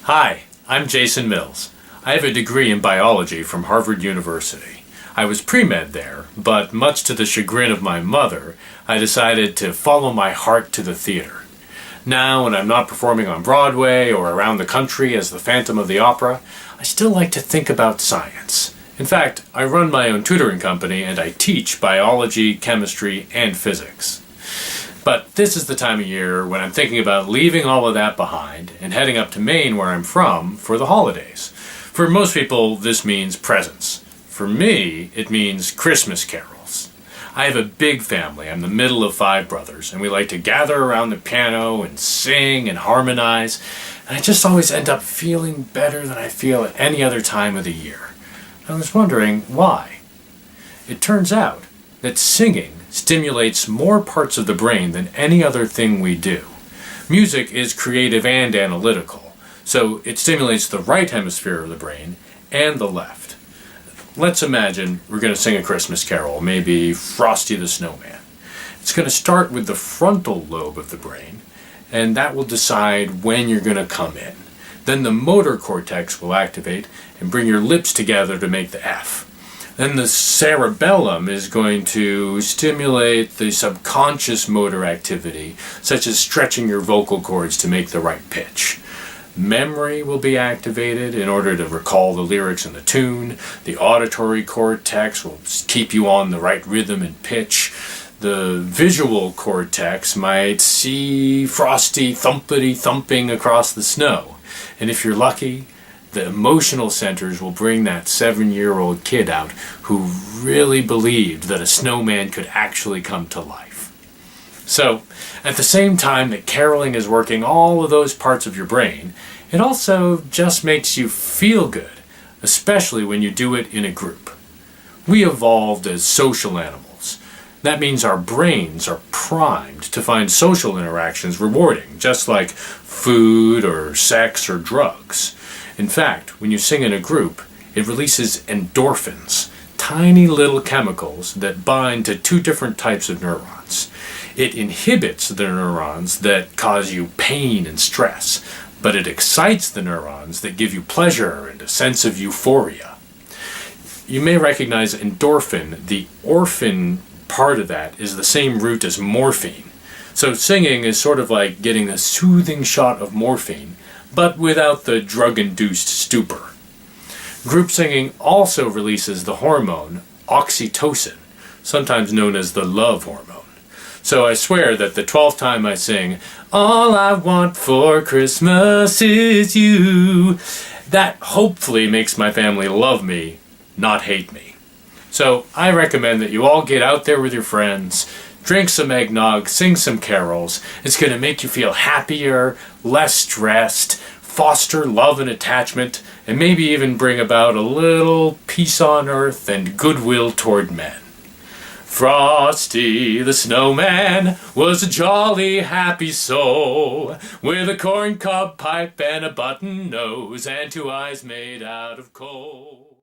Hi, I'm Jason Mills. I have a degree in biology from Harvard University. I was pre-med there, but much to the chagrin of my mother, I decided to follow my heart to the theater. Now, when I'm not performing on Broadway or around the country as the Phantom of the Opera, I still like to think about science. In fact, I run my own tutoring company and I teach biology, chemistry, and physics. But this is the time of year when I'm thinking about leaving all of that behind and heading up to Maine, where I'm from, for the holidays. For most people, this means presents. For me, it means Christmas carols. I have a big family. I'm the middle of 5 brothers, and we like to gather around the piano and sing and harmonize, and I just always end up feeling better than I feel at any other time of the year. I was wondering why. It turns out that singing stimulates more parts of the brain than any other thing we do. Music is creative and analytical, so it stimulates the right hemisphere of the brain and the left. Let's imagine we're going to sing a Christmas carol, maybe Frosty the Snowman. It's going to start with the frontal lobe of the brain, and that will decide when you're going to come in. Then the motor cortex will activate and bring your lips together to make the F. Then the cerebellum is going to stimulate the subconscious motor activity, such as stretching your vocal cords to make the right pitch. Memory will be activated in order to recall the lyrics and the tune. The auditory cortex will keep you on the right rhythm and pitch. The visual cortex might see Frosty thumpity thumping across the snow. And if you're lucky, the emotional centers will bring that 7-year-old kid out who really believed that a snowman could actually come to life. So, at the same time that caroling is working all of those parts of your brain, it also just makes you feel good, especially when you do it in a group. We evolved as social animals. That means our brains are primed to find social interactions rewarding, just like food or sex or drugs. In fact, when you sing in a group, it releases endorphins, tiny little chemicals that bind to 2 different types of neurons. It inhibits the neurons that cause you pain and stress, but it excites the neurons that give you pleasure and a sense of euphoria. You may recognize endorphin. The orphan part of that is the same root as morphine. So singing is sort of like getting a soothing shot of morphine, but without the drug-induced stupor. Group singing also releases the hormone oxytocin, sometimes known as the love hormone. So I swear that the 12th time I sing, "All I want for Christmas is you," that hopefully makes my family love me, not hate me. So I recommend that you all get out there with your friends, drink some eggnog, sing some carols. It's going to make you feel happier, less stressed, foster love and attachment, and maybe even bring about a little peace on earth and goodwill toward men. Frosty the Snowman was a jolly happy soul, with a corncob pipe and a button nose and 2 eyes made out of coal.